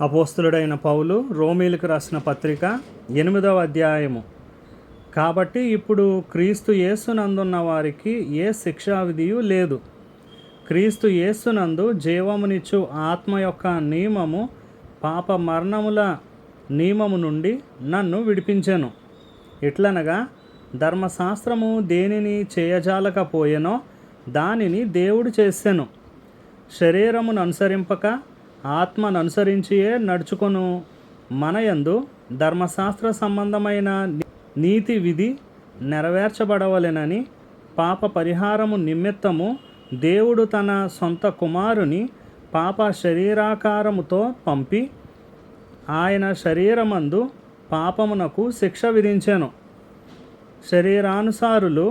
అపోస్తులుడైన పౌలు రోమీలకు రాసిన పత్రిక 8వ అధ్యాయము. కాబట్టి ఇప్పుడు క్రీస్తు యేసునందున్న వారికి ఏ శిక్షావిధియు లేదు. క్రీస్తు యేసునందు జీవమునిచ్చు ఆత్మ యొక్క నియమము పాప మరణముల నియమము నుండి నన్ను విడిపించెను. ఎట్లనగా ధర్మశాస్త్రము దేనిని చేయజాలకపోయెనో దానిని దేవుడు చేసెను. శరీరమును అనుసరింపక ఆత్మను అనుసరించియే నడుచుకొను మనయందు ధర్మశాస్త్ర సంబంధమైన నీతి విధి నెరవేర్చబడవలెనని పాప పరిహారము నిమిత్తము దేవుడు తన సొంత కుమారుని పాప శరీరాకారముతో పంపి ఆయన శరీరమందు పాపమునకు శిక్ష విధించెను. శరీరానుసారులు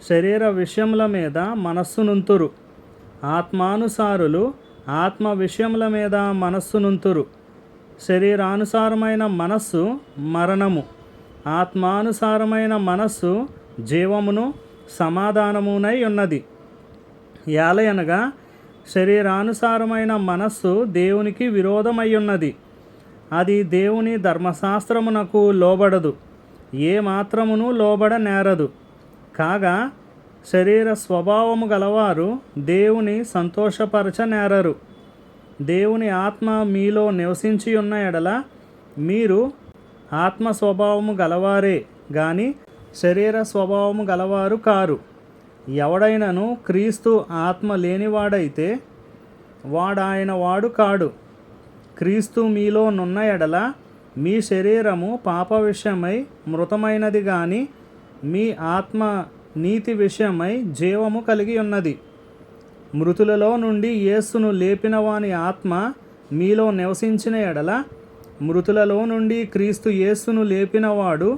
శరీర విషయముల మీద మనస్సునుంతురు, ఆత్మానుసారులు ఆత్మ విషయముల మీద మనస్సునుంతురు. శరీరానుసారమైన మనస్సు మరణము, ఆత్మానుసారమైన మనస్సు జీవమును సమాధానమునై ఉన్నది. యాలయనగా శరీరానుసారమైన మనస్సు దేవునికి విరోధమయ్యున్నది. అది దేవుని ధర్మశాస్త్రమునకు లోబడదు, ఏ మాత్రమును లోబడ నేరదు. కాగా శరీర స్వభావము గలవారు దేవుని సంతోషపరచనేరరు. దేవుని ఆత్మ మీలో నివసించి ఉన్న ఎడల మీరు ఆత్మ స్వభావము గలవారే గాని శరీర స్వభావము గలవారు కారు. ఎవడైనను క్రీస్తు ఆత్మ లేనివాడైతే వాడాయన వాడు కాడు. క్రీస్తు మీలో నున్న ఎడల మీ శరీరము పాప విషయమై మృతమైనది గాని మీ ఆత్మ నీతి విషయమై జీవము కలిగి ఉన్నది. మృతులలో నుండి యేసును లేపిన వాని ఆత్మ మీలో నివసించిన ఎడల మృతులలో నుండి క్రీస్తు యేసును లేపినవాడు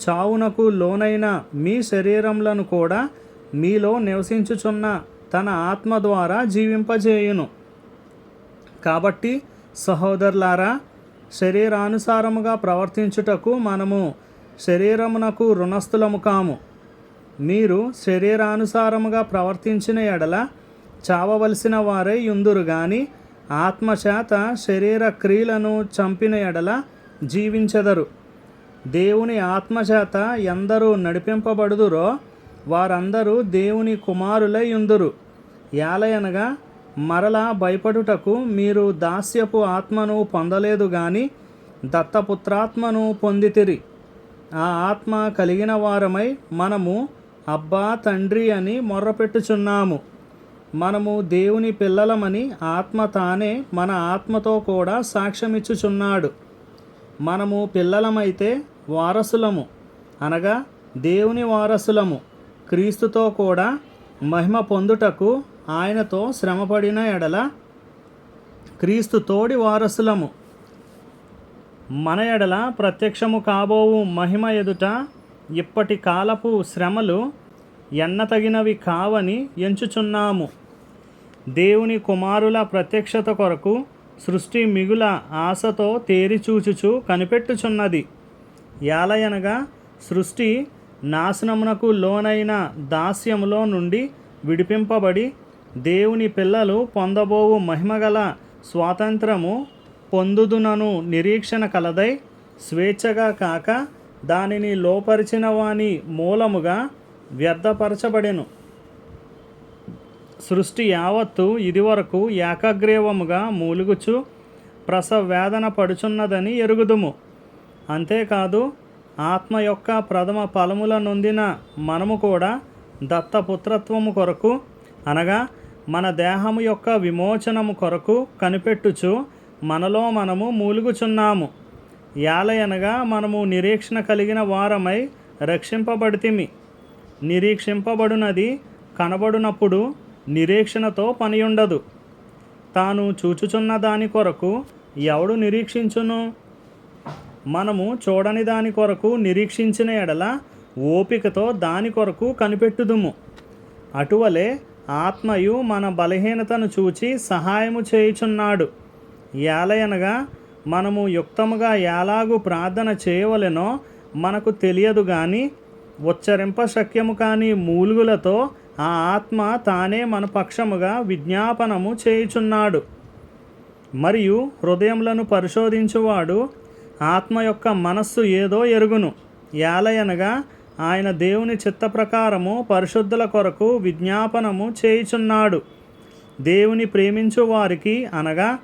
చావునకు లోనైన మీ శరీరములను కూడా మీలో నివసించుచున్న తన ఆత్మ ద్వారా జీవింపజేయును. కాబట్టి సహోదరులారా, శరీరానుసారముగా ప్రవర్తించుటకు మనము శరీరమునకు రుణస్థులము కాము. మీరు శరీరానుసారముగా ప్రవర్తించిన ఎడల చావవలసిన వారై యుందురు గాని ఆత్మచేత శరీర క్రియలను చంపిన ఎడల జీవించెదరు. దేవుని ఆత్మచేత ఎందరూ నడిపింపబడుదురో వారందరూ దేవుని కుమారులై యుందురు. యాలయనగా మరలా భయపడుటకు మీరు దాస్యపు ఆత్మను పొందలేదు గాని దత్తపుత్రాత్మను పొందితిరి. ఆ ఆత్మ కలిగిన వారమై మనము అబ్బా తండ్రి అని మొర్రపెట్టుచున్నాము. మనము దేవుని పిల్లలమని ఆత్మ తానే మన ఆత్మతో కూడా సాక్ష్యమిచ్చుచున్నాడు. మనము పిల్లలమైతే వారసులము, అనగా దేవుని వారసులము, క్రీస్తుతో కూడా మహిమ పొందుటకు ఆయనతో శ్రమపడిన ఎడల క్రీస్తు తోడి వారసులము. మన ఎడల ప్రత్యక్షము కాబోవు మహిమ ఎదుట ఇప్పటి కాలపు శ్రమలు ఎన్నతగినవి కావని ఎంచుచున్నాము. దేవుని కుమారుల ప్రత్యక్షత కొరకు సృష్టి మిగుల ఆశతో తేరిచూచుచు కనిపెట్టుచున్నది. యాలయనగా సృష్టి నాశనమునకు లోనైన దాస్యములో నుండి విడిపింపబడి దేవుని పిల్లలు పొందబోవు మహిమగల స్వాతంత్రము పొందుదునను నిరీక్షణ కలదై స్వేచ్ఛగా కాక దానిని లోపరిచిన వాని మూలముగా వ్యర్థపరచబడెను. సృష్టి యావత్తు ఇదివరకు ఏకగ్రీవముగా మూలుగుచు ప్రసవేదన పడుచున్నదని ఎరుగుదుము. అంతేకాదు ఆత్మ యొక్క ప్రథమ ఫలముల నొందిన మనము కూడా దత్తపుత్రత్వము కొరకు, అనగా మన దేహము యొక్క విమోచనము కొరకు కనిపెట్టుచు మనలో మనము మూలుగుచున్నాము. యాలయనగా మనము నిరీక్షణ కలిగిన వారమై రక్షింపబడితిమి. నిరీక్షింపబడునది కనబడునప్పుడు నిరీక్షణతో పని ఉండదు. తాను చూచుచున్న దాని కొరకు ఎవడు నిరీక్షించును? మనము చూడని దాని కొరకు నిరీక్షించిన ఎడల ఓపికతో దాని కొరకు కనిపెట్టుదుము. అటువలే ఆత్మయు మన బలహీనతను చూచి సహాయము చేయుచున్నాడు. యాలయనగా మనము యుక్తముగా ఎలాగూ ప్రార్థన చేయవలెనో మనకు తెలియదు గాని ఉచ్చరింప శక్యము కాని మూలుగులతో ఆ ఆత్మ తానే మన పక్షముగా విజ్ఞాపనము చేయుచున్నాడు. మరియు హృదయములను పరిశోధించువాడు ఆత్మ యొక్క మనస్సు ఏదో ఎరుగును. ఏలయనగా ఆయన దేవుని చిత్త ప్రకారము పరిశుద్ధుల కొరకు విజ్ఞాపనము చేయుచున్నాడు. దేవుని ప్రేమించు వారికి అనగా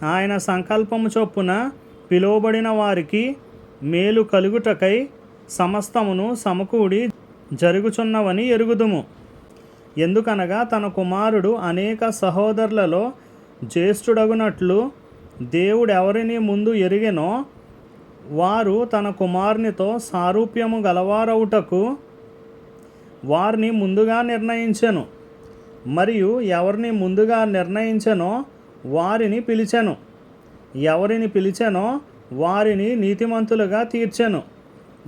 ఆయన సంకల్పము చొప్పున పిలువబడిన వారికి మేలు కలుగుటకై సమస్తమును సమకూడి జరుగుచున్నవని ఎరుగుదుము. ఎందుకనగా తన కుమారుడు అనేక సహోదరులలో జ్యేష్ఠుడగునట్లు దేవుడెవరిని ముందు ఎరిగెనో వారు తన కుమారునితో సారూప్యము గలవారవుటకు వారిని ముందుగా నిర్ణయించెను. మరియు ఎవరిని ముందుగా నిర్ణయించెనో వారిని పిలిచెను. ఎవరిని పిలిచెనో వారిని నీతిమంతులుగా తీర్చెను.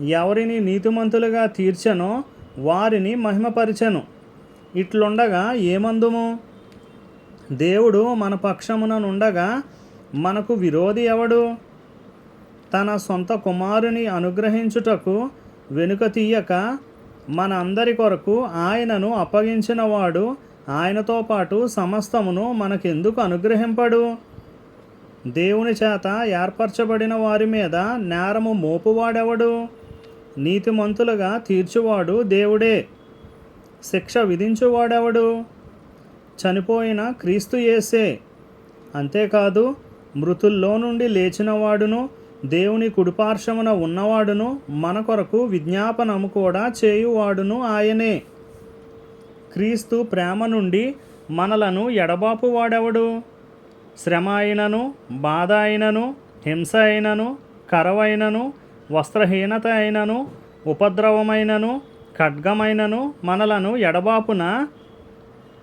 ఎవరిని నీతిమంతులుగా తీర్చెనో వారిని మహిమపరిచెను. ఇట్లుండగా ఏమందుము? దేవుడు మన పక్షముననుండగా మనకు విరోధి ఎవడు? తన సొంత కుమారుని అనుగ్రహించుటకు వెనుక తీయక మన అందరి కొరకు ఆయనను అప్పగించినవాడు ఆయనతో పాటు సమస్తమును మనకెందుకు అనుగ్రహింపడు? దేవుని చేత ఏర్పరచబడిన వారి మీద నేరము మోపువాడెవడు? నీతిమంతులుగా తీర్చువాడు దేవుడే. శిక్ష విధించువాడెవడు? చనిపోయిన క్రీస్తు యేసే. అంతేకాదు మృతుల్లో నుండి లేచినవాడును దేవుని కుడిపార్శ్వమున ఉన్నవాడును మన కొరకు విజ్ఞాపనము కూడా చేయువాడును ఆయనే. క్రీస్తు ప్రేమ నుండి మనలను ఎడబాపు వాడెవడు? శ్రమ అయినను, బాధ అయినను, హింస అయినను, కరవైనను, వస్త్రహీనత అయినను, ఉపద్రవమైనను, ఖడ్గమైనను మనలను ఎడబాపున.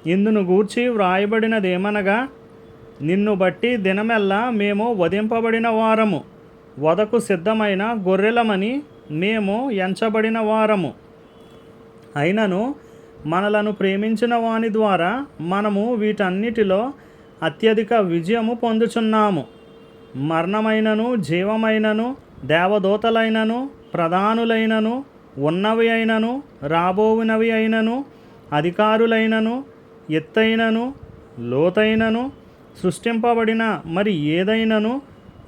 ఇందును గూర్చి వ్రాయబడినదేమనగా, నిన్ను బట్టి దినమెల్లా మేము వధింపబడిన వారము, వధకు సిద్ధమైన గొర్రెలమని మేము ఎంచబడిన వారము. అయినను మనలను ప్రేమించిన వాని ద్వారా మనము వీటన్నిటిలో అత్యధిక విజయము పొందుచున్నాము. మరణమైనను, జీవమైనను, దేవదూతలైనను, ప్రధానులైనను, ఉన్నవి అయినను, రాబోవునవి అయినను, అధికారులైనను, ఎత్తైనను, లోతైనను, సృష్టింపబడిన మరి ఏదైనను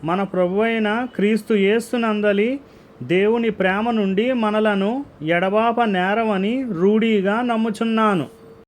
మన ప్రభువైన క్రీస్తు యేసునందలి దేవుని ప్రేమ నుండి మనలను ఎడబాప నేరవని రూఢీగా నమ్ముచున్నాను.